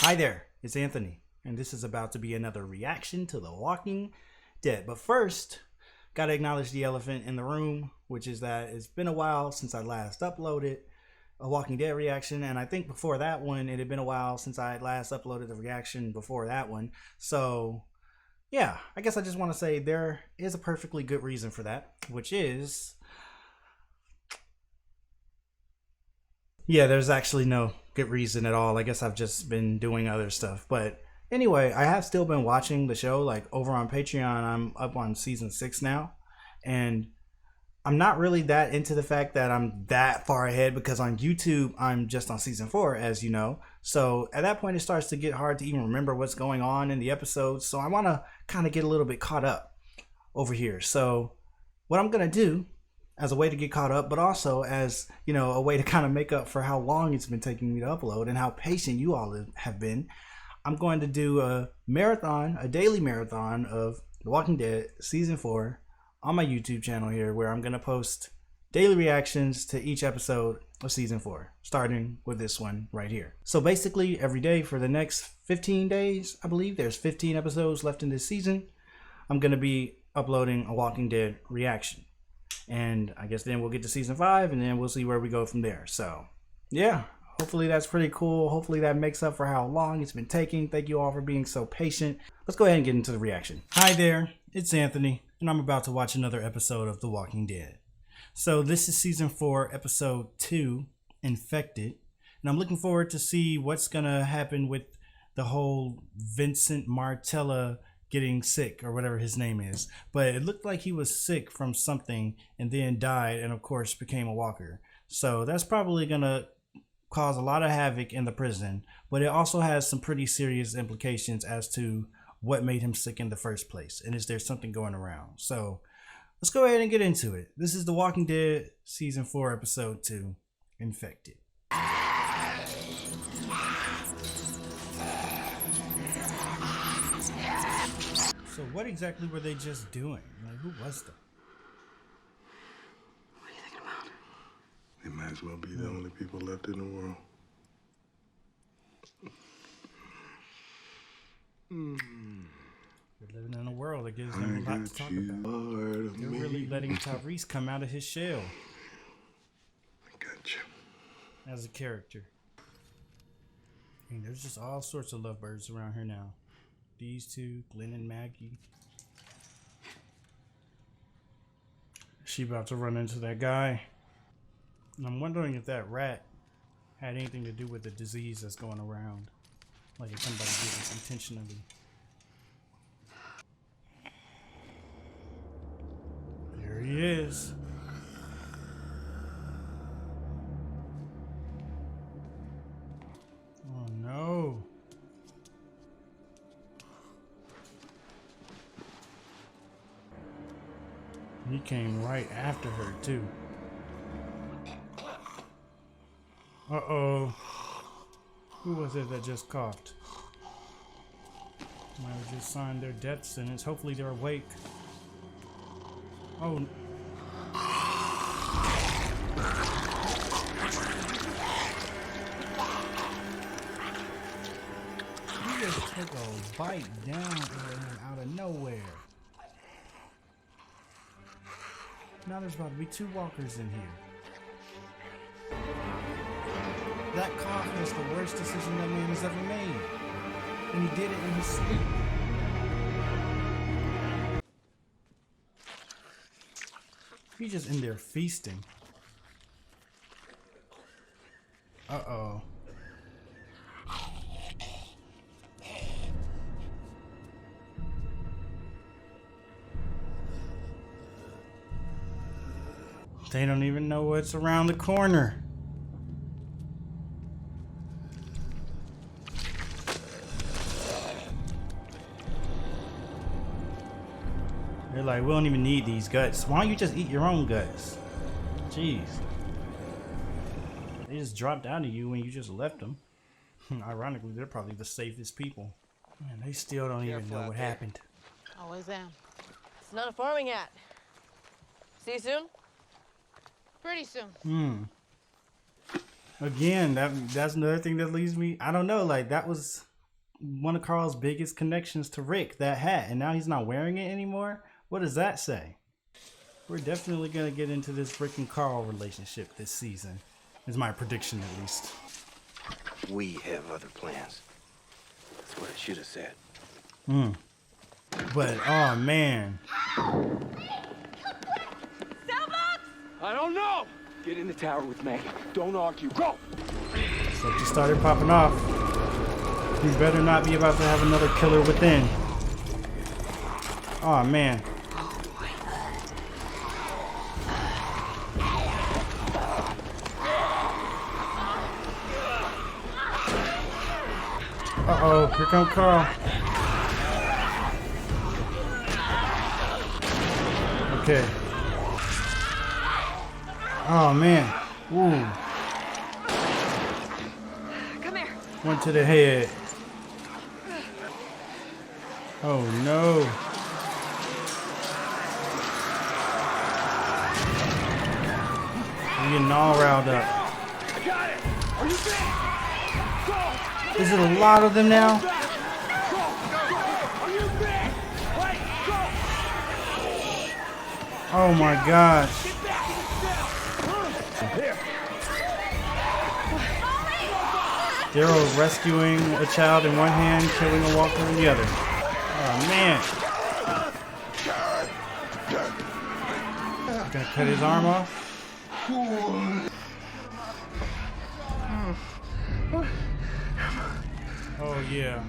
Hi there, it's Anthony, and this is about to be another reaction to The Walking Dead. But first, gotta acknowledge the elephant in the room, which is that it's been a while since I last uploaded a Walking Dead reaction, and I think before that one, it had been a while since I had last uploaded the reaction before that one. So, yeah, I guess I just want to say there is a perfectly good reason for that, which is... yeah, there's actually no good reason at all. I guess I've just been doing other stuff. But anyway, I have still been watching the show. Like over on Patreon, I'm up on season 6 now. And I'm not really that into the fact that I'm that far ahead because on YouTube, I'm just on season 4, as you know. So at that point, it starts to get hard to even remember what's going on in the episodes. So I want to kind of get a little bit caught up over here. So what I'm going to do as a way to get caught up, but also as, you know, a way to kind of make up for how long it's been taking me to upload and how patient you all have been, I'm going to do a marathon, a daily marathon of The Walking Dead Season 4 on my YouTube channel here, where I'm going to post daily reactions to each episode of Season 4, starting with this one right here. So basically, every day for the next 15 days, I believe there's 15 episodes left in this season, I'm going to be uploading a Walking Dead reaction. And I guess then we'll get to season 5 and then we'll see where we go from there. So yeah, hopefully that's pretty cool. Hopefully that makes up for how long it's been taking. Thank you all for being so patient. Let's go ahead and get into the reaction. Hi there, it's Anthony, and I'm about to watch another episode of The Walking Dead. So this is season 4, episode 2, Infected. And I'm looking forward to see what's gonna happen with the whole Vincent Martella getting sick, or whatever his name is. But it looked like he was sick from something and then died, and of course became a walker. So that's probably gonna cause a lot of havoc in the prison, but it also has some pretty serious implications as to what made him sick in the first place, and is there something going around. So let's go ahead and get into it. This is The Walking Dead season 4 episode 2, Infected. So what exactly were they just doing? Like, who was that? What are you thinking about? They might as well be the only people left in the world. We're living in a world that gives them a lot to talk about. They're really letting Tyrese come out of his shell. I got you. As a character. I mean, there's just all sorts of lovebirds around here now. These two, Glenn and Maggie. She about to run into that guy. And I'm wondering if that rat had anything to do with the disease that's going around. Like if somebody did this intentionally. There he is. Oh no. He came right after her, too. Uh-oh. Who was it that just coughed? Might have just signed their death sentence. Hopefully they're awake. Oh. He just took a bite down out of nowhere. Now there's about to be 2 walkers in here. That cough is the worst decision that man has ever made. And he did it in his sleep. He's just in there feasting. Uh-oh. They don't even know what's around the corner. They're like, we don't even need these guts. Why don't you just eat your own guts? Jeez. They just dropped out of you when you just left them. Ironically, they're probably the safest people. Man, they still don't even know what happened. Always am. It's not a farming hat. See you soon? Pretty soon. Again, that's another thing that leaves me. I don't know. Like that was one of Carl's biggest connections to Rick, that hat, and now he's not wearing it anymore? What does that say? We're definitely gonna get into this Rick and Carl relationship this season. Is my prediction, at least. We have other plans. That's what I should have said. But, oh man. I don't know! Get in the tower with me. Don't argue. Go! So just started popping off. You better not be about to have another killer within. Oh man. Uh-oh, here comes Carl. Okay. Oh man. Ooh. Come here. One to the head. Oh no. I'm getting all riled up. I got it! Are you there? Go! Is it a lot of them now? Go! Are you there? Wait, go! Oh my gosh. Get back in the cell! Here. Daryl's rescuing a child in one hand, killing a walker in the other. Oh man. Gonna cut his arm off. Oh yeah.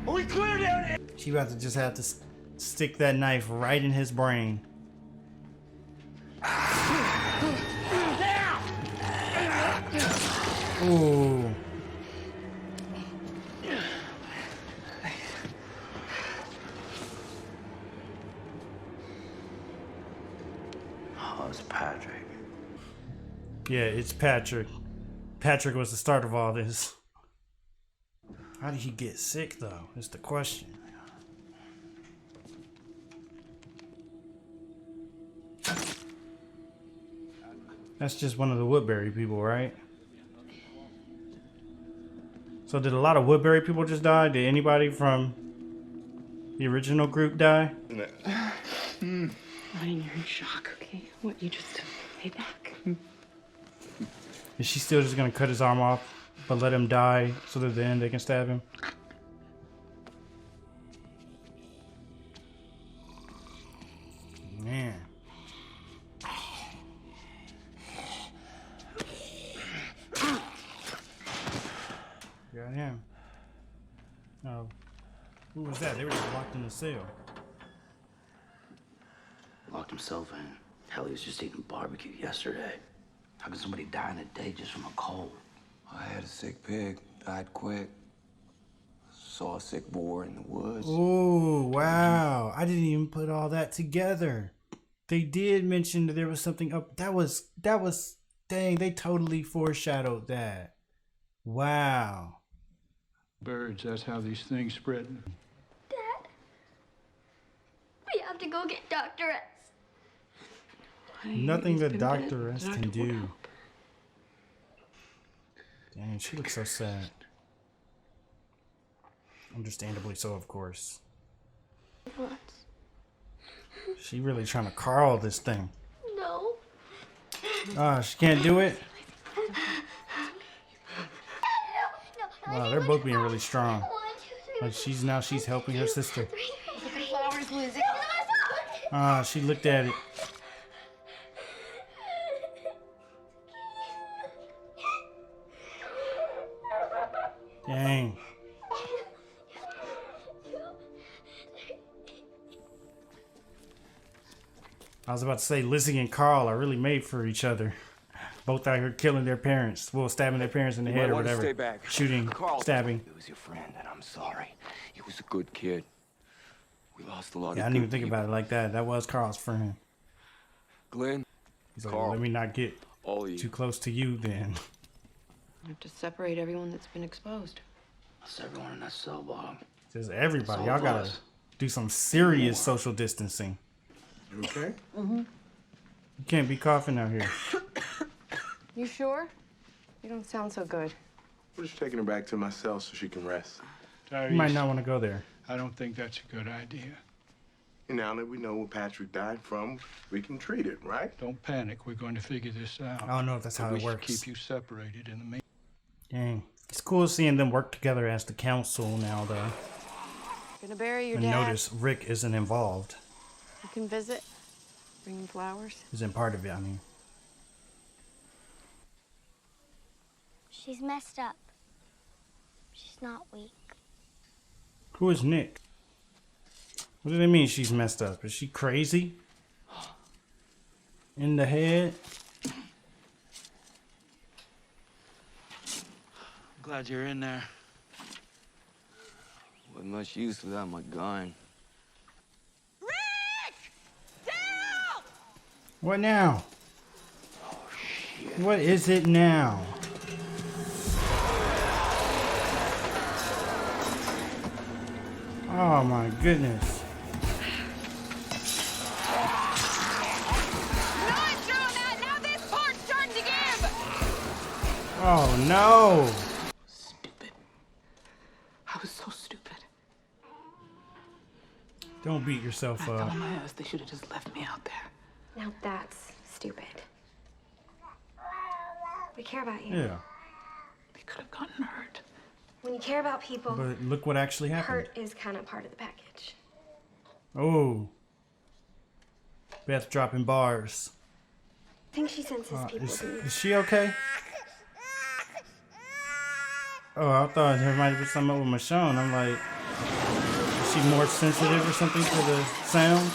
Are we clear down here? She about to just have to stick that knife right in his brain. Ooh. Oh, it's Patrick. Yeah, it's Patrick. Patrick was the start of all this. How did he get sick, though? Is the question. That's just one of the Woodbury people, right? So did a lot of Woodbury people just die? Did anybody from the original group die? Honey, you're in shock, okay? What, you just lay back? Is she still just gonna cut his arm off, but let him die so that then they can stab him? Man. Got him. Oh. Who was that? They were just locked in the cell. Locked himself in. Hell, he was just eating barbecue yesterday. How could somebody die in a day just from a cold? I had a sick pig, died quick. Saw a sick boar in the woods. Oh, wow. I didn't even put all that together. They did mention that there was something up. That was, dang, they totally foreshadowed that. Wow. Birds, that's how these things spread. Dad, we have to go get Dr. S. Nothing that Dr. S can do. Dang, she looks so sad. Understandably so, of course. What? She really trying to Carl this thing. No. Ah, she can't do it? No. Wow, they're both being really strong. Like she's helping her sister. Flowers, Lizzie. Ah, she looked at it. Dang. I was about to say Lizzie and Carl are really made for each other. Both out here killing their parents. Well, stabbing their parents in the head or want to whatever. stay back. Shooting, Carl, stabbing. He was your friend, and I'm sorry. He was a good kid. We lost a lot Yeah, I of didn't even good think people. about it like that. That was Carl's friend. Glenn, He's like, Carl, well, let me not get all of you. too close to you then. I have to separate everyone that's been exposed. That's everyone in that cell, Bob. Just everybody. It's all Y'all of gotta us. do some serious social distancing. You okay? You can't be coughing out here. You sure? You don't sound so good. We're just taking her back to my cell so she can rest. You might not want to go there. I don't think that's a good idea. And now that we know where Patrick died from, we can treat it, right? Don't panic. We're going to figure this out. I don't know if that's how But it we should works. keep you separated in the meantime. Dang. It's cool seeing them work together as the council now, though. Gonna bury your And dad. notice Rick isn't involved. You can visit. Bring him flowers. Isn't part of it, I mean. She's messed up. She's not weak. Who is Nick? What do they mean she's messed up? Is she crazy? In the head? Glad you're in there. Wasn't much use without my gun. What now? What is it now? Oh my goodness. Oh no! Stupid. I was so stupid. Don't beat yourself I up. told my ass they should have just left me out there. Now that's stupid. We care about you. Yeah, They could have gotten hurt. When you care about people, but look what actually happened. hurt is kind of part of the package. Oh. Beth dropping bars. I think she senses people's needs. Is she okay? Oh, I thought there might be something up with Michonne. I'm like, is she more sensitive or something to the sound?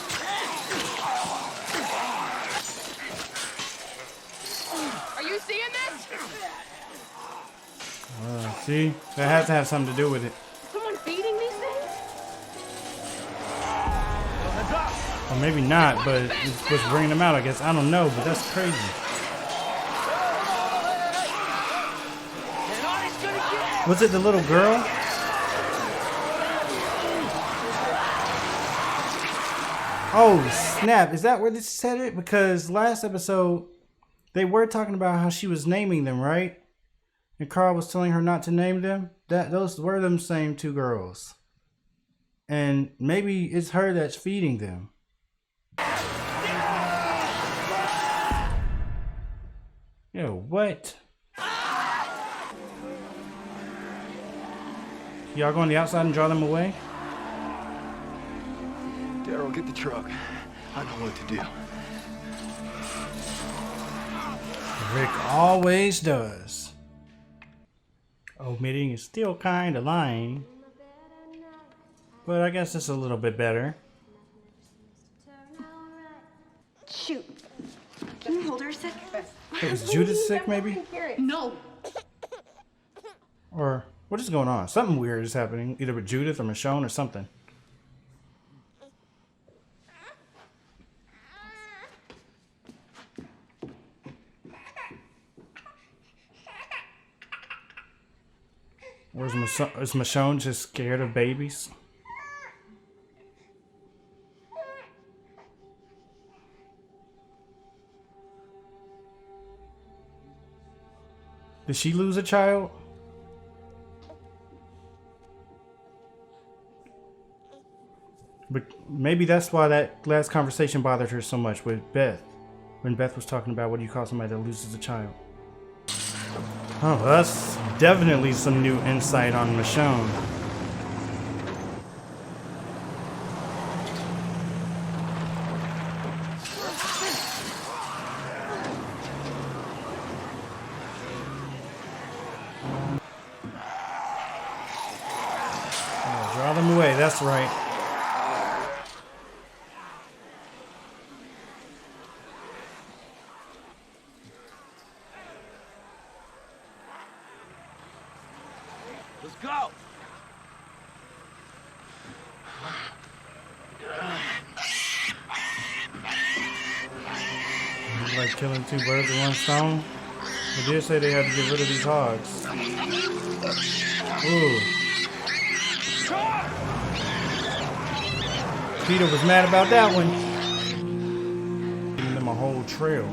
Are you seeing this? See? That has to have something to do with it. Someone feeding these things? Or maybe not, but it's what's bringing them out, I guess. I don't know, but that's crazy. Was it the little girl? Oh, snap. Is that where this said it? Because last episode, they were talking about how she was naming them, right? And Carl was telling her not to name them. Those were them same two girls. And maybe it's her that's feeding them. Yo, what? Y'all go on the outside and draw them away? Daryl, get the truck. I know what to do. Rick always does. Omitting is still kind of lying. But I guess it's a little bit better. Shoot. Can you hold her a sec? Is Judith sick, maybe? No. Or what is going on? Something weird is happening, either with Judith or Michonne or something. Or is Michonne just scared of babies? Did she lose a child? But maybe that's why that last conversation bothered her so much with Beth. When Beth was talking about what do you call somebody that loses a child. Oh, that's definitely some new insight on Michonne. Oh, draw them away, that's right. Let's go. It's like killing two birds with one stone. They did say they had to get rid of these hogs. Ooh. Peter was mad about that one. Giving them a whole trail.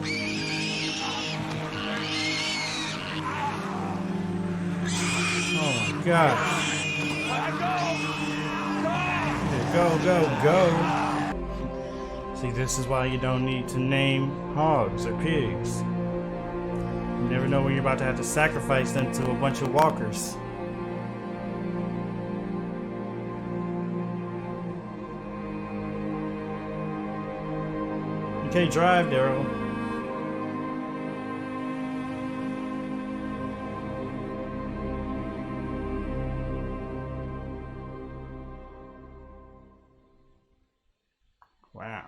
Oh my gosh. Go, go, go. See, this is why you don't need to name hogs or pigs. You never know when you're about to have to sacrifice them to a bunch of walkers. Okay, drive, Daryl. Wow.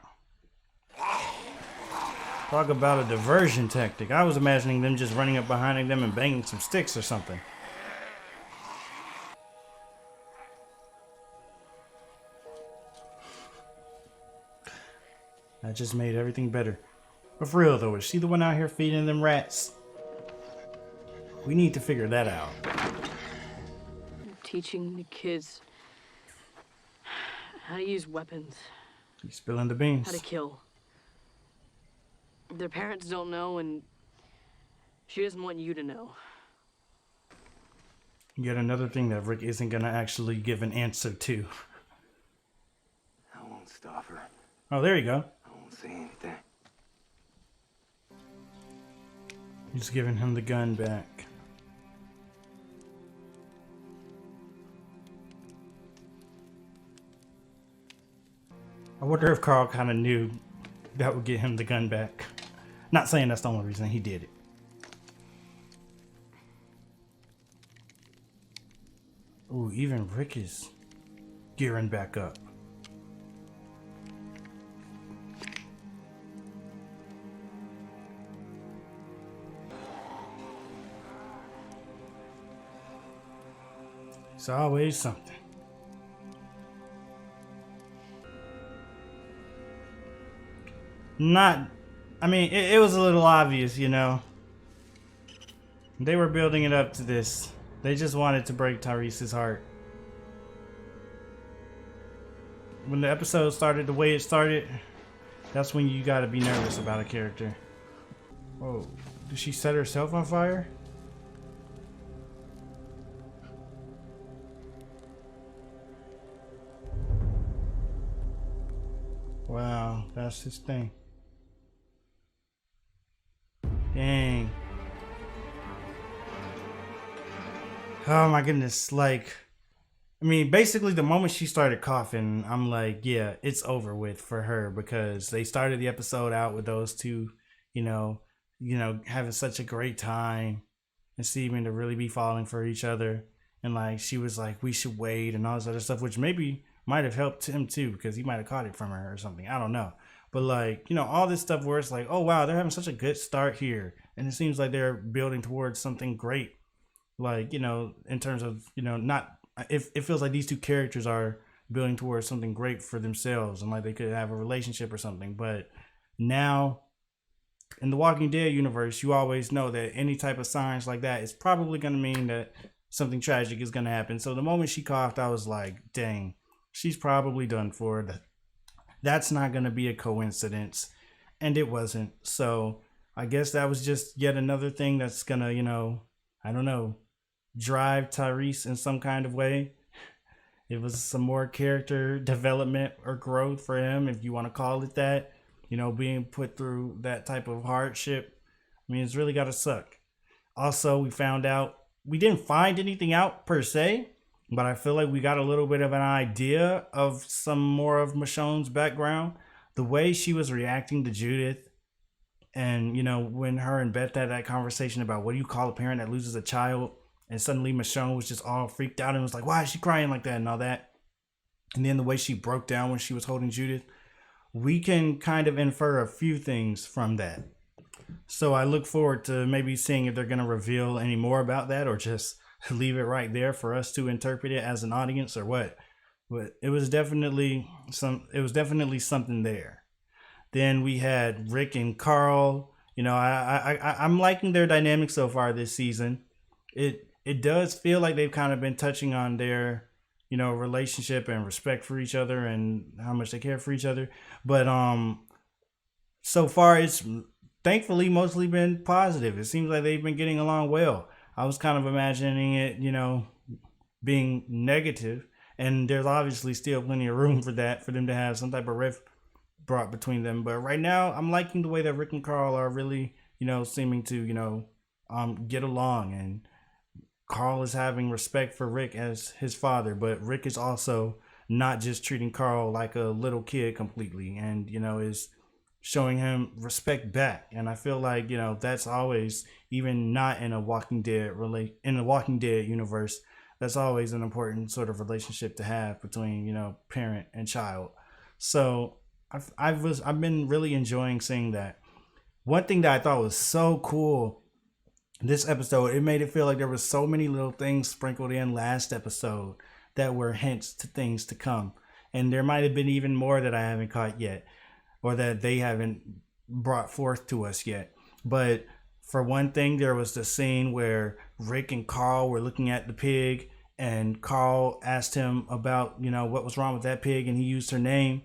Talk about a diversion tactic. I was imagining them just running up behind them and banging some sticks or something. That just made everything better. But for real though, is she the one out here feeding them rats? We need to figure that out. Teaching the kids how to use weapons. You spilling the beans. How to kill. Their parents don't know, and she doesn't want you to know. Yet another thing that Rick isn't gonna actually give an answer to. I won't stop her. Oh, there you go. I won't say anything. He's giving him the gun back. I wonder if Carl kind of knew that would get him the gun back. Not saying that's the only reason he did it. Ooh, even Rick is gearing back up. It's always something. I mean, it was a little obvious, you know. They were building it up to this. They just wanted to break Tyrese's heart. When the episode started the way it started, that's when you gotta be nervous about a character. Whoa, did she set herself on fire? Wow, that's his thing. Dang. Oh my goodness, like, I mean, basically the moment she started coughing, I'm like, yeah, it's over with for her, because they started the episode out with those two, you know, having such a great time and seeming to really be falling for each other. And like, she was like, we should wait and all this other stuff, which maybe might have helped him too, because he might have caught it from her or something. I don't know. But like, you know, all this stuff where it's like, oh wow, they're having such a good start here. And it seems like they're building towards something great. Like, you know, in terms of, you know, it feels like these two characters are building towards something great for themselves, and like they could have a relationship or something. But now in the Walking Dead universe, you always know that any type of signs like that is probably going to mean that something tragic is going to happen. So the moment she coughed, I was like, dang, she's probably done for it. That's not going to be a coincidence. And it wasn't. So I guess that was just yet another thing that's going to, you know, I don't know, drive Tyrese in some kind of way. It was some more character development or growth for him, if you want to call it that. You know, being put through that type of hardship. I mean, it's really got to suck. Also, we found out, we didn't find anything out per se, but I feel like we got a little bit of an idea of some more of Michonne's background. The way she was reacting to Judith, and, you know, when her and Beth had that conversation about what do you call a parent that loses a child, and suddenly Michonne was just all freaked out and was like, why is she crying like that and all that? And then the way she broke down when she was holding Judith, we can kind of infer a few things from that. So I look forward to maybe seeing if they're going to reveal any more about that, or just leave it right there for us to interpret it as an audience, or what. But it was definitely something there. Then we had Rick and Carl. You know, I'm liking their dynamic so far this season. It does feel like they've kind of been touching on their, you know, relationship and respect for each other and how much they care for each other. But so far it's thankfully mostly been positive. It seems like they've been getting along well. I was kind of imagining it, you know, being negative. And there's obviously still plenty of room for that, for them to have some type of rift brought between them. But right now, I'm liking the way that Rick and Carl are really, seeming to, get along. And Carl is having respect for Rick as his father, but Rick is also not just treating Carl like a little kid completely, and is showing him respect back. And I feel like that's always, even not in a Walking Dead in the Walking Dead universe, that's always an important sort of relationship to have between parent and child. So I've been really enjoying seeing that. One thing that I thought was so cool this episode, it made it feel like there was so many little things sprinkled in last episode that were hints to things to come. And there might have been even more that I haven't caught yet, or that they haven't brought forth to us yet. But for one thing, there was the scene where Rick and Carl were looking at the pig, and Carl asked him about, what was wrong with that pig, and he used her name.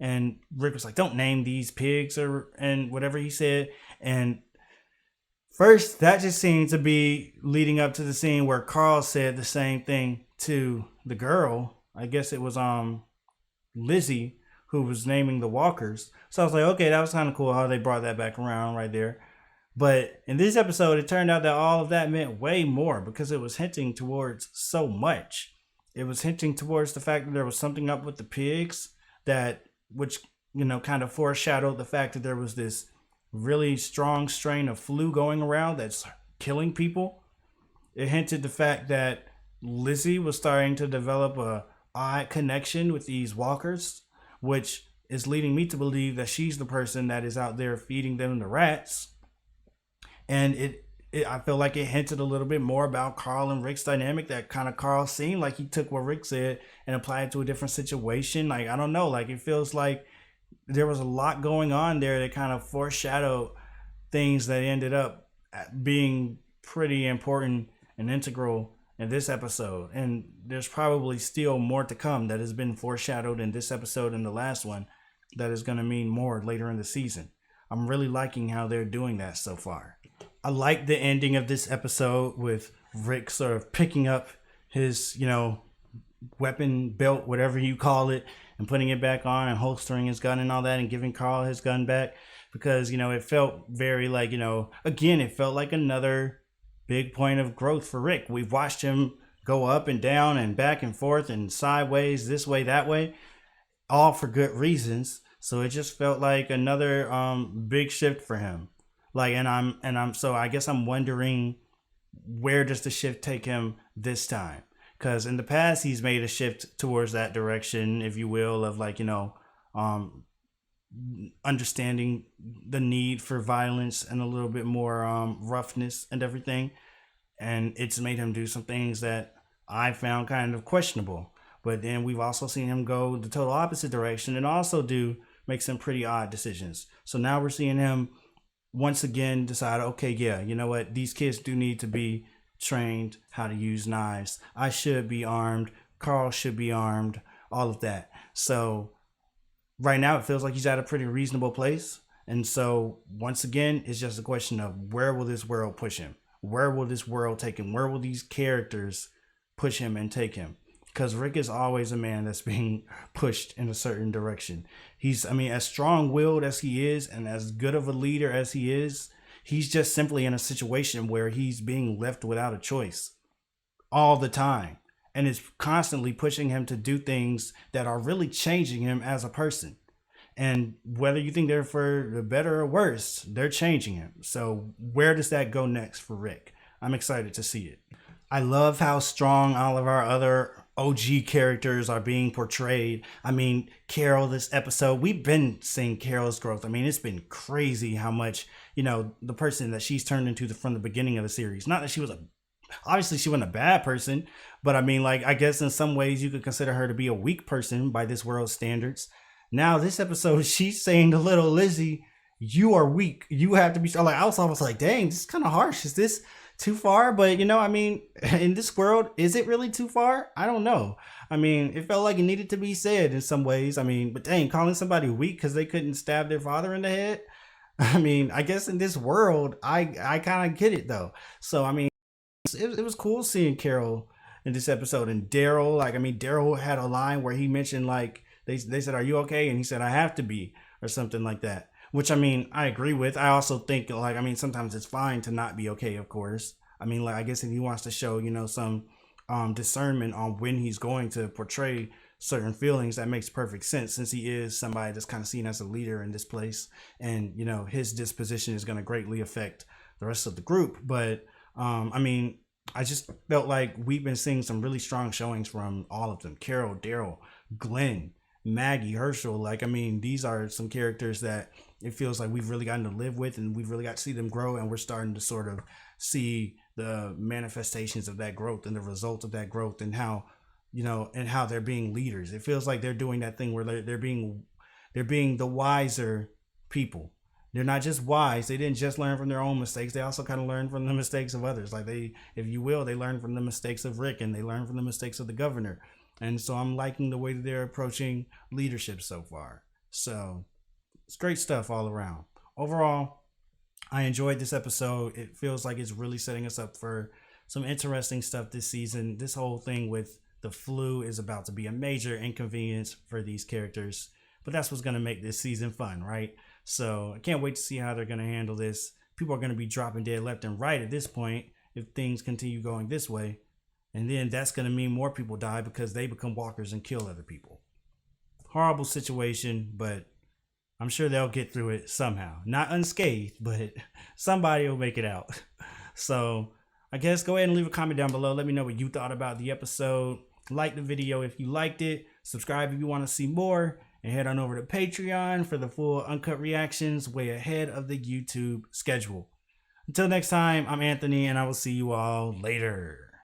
And Rick was like, don't name these pigs, and whatever he said. And first, that just seemed to be leading up to the scene where Carl said the same thing to the girl. I guess it was Lizzie, who was naming the walkers. So I was like, okay, that was kind of cool how they brought that back around right there. But in this episode, it turned out that all of that meant way more, because it was hinting towards so much. It was hinting towards the fact that there was something up with the pigs, which kind of foreshadowed the fact that there was this really strong strain of flu going around that's killing people. It hinted the fact that Lizzie was starting to develop a odd connection with these walkers, which is leading me to believe that she's the person that is out there feeding them the rats. And I feel like it hinted a little bit more about Carl and Rick's dynamic, that kind of Carl seemed like he took what Rick said and applied it to a different situation. Like, I don't know, like it feels like there was a lot going on there that kind of foreshadowed things that ended up being pretty important and integral in this episode. And there's probably still more to come that has been foreshadowed in this episode and the last one that is going to mean more later in the season. I'm really liking how they're doing that so far. I like the ending of this episode with Rick sort of picking up his, weapon belt, whatever you call it, and putting it back on and holstering his gun and all that, and giving Carl his gun back, because, it felt very like, again, it felt like another big point of growth for Rick. We've watched him go up and down and back and forth and sideways, this way, that way, all for good reasons. So it just felt like another big shift for him. Like, so I guess I'm wondering, where does the shift take him this time? Because in the past, he's made a shift towards that direction, if you will, of like, understanding the need for violence and a little bit more roughness and everything. And it's made him do some things that I found kind of questionable. But then we've also seen him go the total opposite direction and also make some pretty odd decisions. So now we're seeing him once again decide, okay, yeah, you know what? These kids do need to be trained how to use knives. I should be armed. Carl should be armed. All of that. So right now it feels like he's at a pretty reasonable place. And so once again, it's just a question of, where will this world push him? Where will this world take him? Where will these characters push him and take him? Because Rick is always a man that's being pushed in a certain direction. He's, as strong-willed as he is and as good of a leader as he is, he's just simply in a situation where he's being left without a choice all the time. And it's constantly pushing him to do things that are really changing him as a person. And whether you think they're for the better or worse, they're changing him. So where does that go next for Rick? I'm excited to see it. I love how strong all of our other OG characters are being portrayed. Carol, this episode, we've been seeing Carol's growth. It's been crazy how much, the person that she's turned into from the beginning of the series. Not that she was obviously she wasn't a bad person, but I guess in some ways you could consider her to be a weak person by this world's standards. Now this episode, she's saying to little Lizzie, you are weak. You have to be strong. I was almost like, dang, this is kind of harsh. Is this too far? But in this world, is it really too far? I don't know. It felt like it needed to be said in some ways. But dang, calling somebody weak because they couldn't stab their father in the head. I guess in this world, I kind of get it though. So it was cool seeing Carol in this episode. And Daryl, like, I mean, Daryl had a line where he mentioned, like, they said, "Are you okay?" And he said, "I have to be," or something like that. Which, I mean, I agree with. I also think, like, I mean, sometimes it's fine to not be okay, of course. I mean, like, I guess if he wants to show, you know, some discernment on when he's going to portray certain feelings, that makes perfect sense, since he is somebody that's kind of seen as a leader in this place, and you know his disposition is going to greatly affect the rest of the group. But I mean, I just felt like we've been seeing some really strong showings from all of them: Carol, Daryl, Glenn, Maggie, Herschel. Like, I mean, these are some characters that it feels like we've really gotten to live with, and we've really got to see them grow, and we're starting to sort of see the manifestations of that growth and the results of that growth, and how, you know, and how they're being leaders. It feels like they're doing that thing where they're being the wiser people. They're not just wise. They didn't just learn from their own mistakes. They also kind of learn from the mistakes of others. Like, they, if you will, they learn from the mistakes of Rick, and they learn from the mistakes of the governor. And so I'm liking the way that they're approaching leadership so far. So it's great stuff all around. Overall, I enjoyed this episode. It feels like it's really setting us up for some interesting stuff this season. This whole thing with the flu is about to be a major inconvenience for these characters, but that's what's going to make this season fun, right? So I can't wait to see how they're going to handle this. People are going to be dropping dead left and right at this point if things continue going this way. And then that's going to mean more people die because they become walkers and kill other people. Horrible situation, but I'm sure they'll get through it somehow. Not unscathed, but somebody will make it out. So I guess go ahead and leave a comment down below. Let me know what you thought about the episode. Like the video if you liked it. Subscribe if you want to see more. And head on over to Patreon for the full uncut reactions way ahead of the YouTube schedule. Until next time, I'm Anthony, and I will see you all later.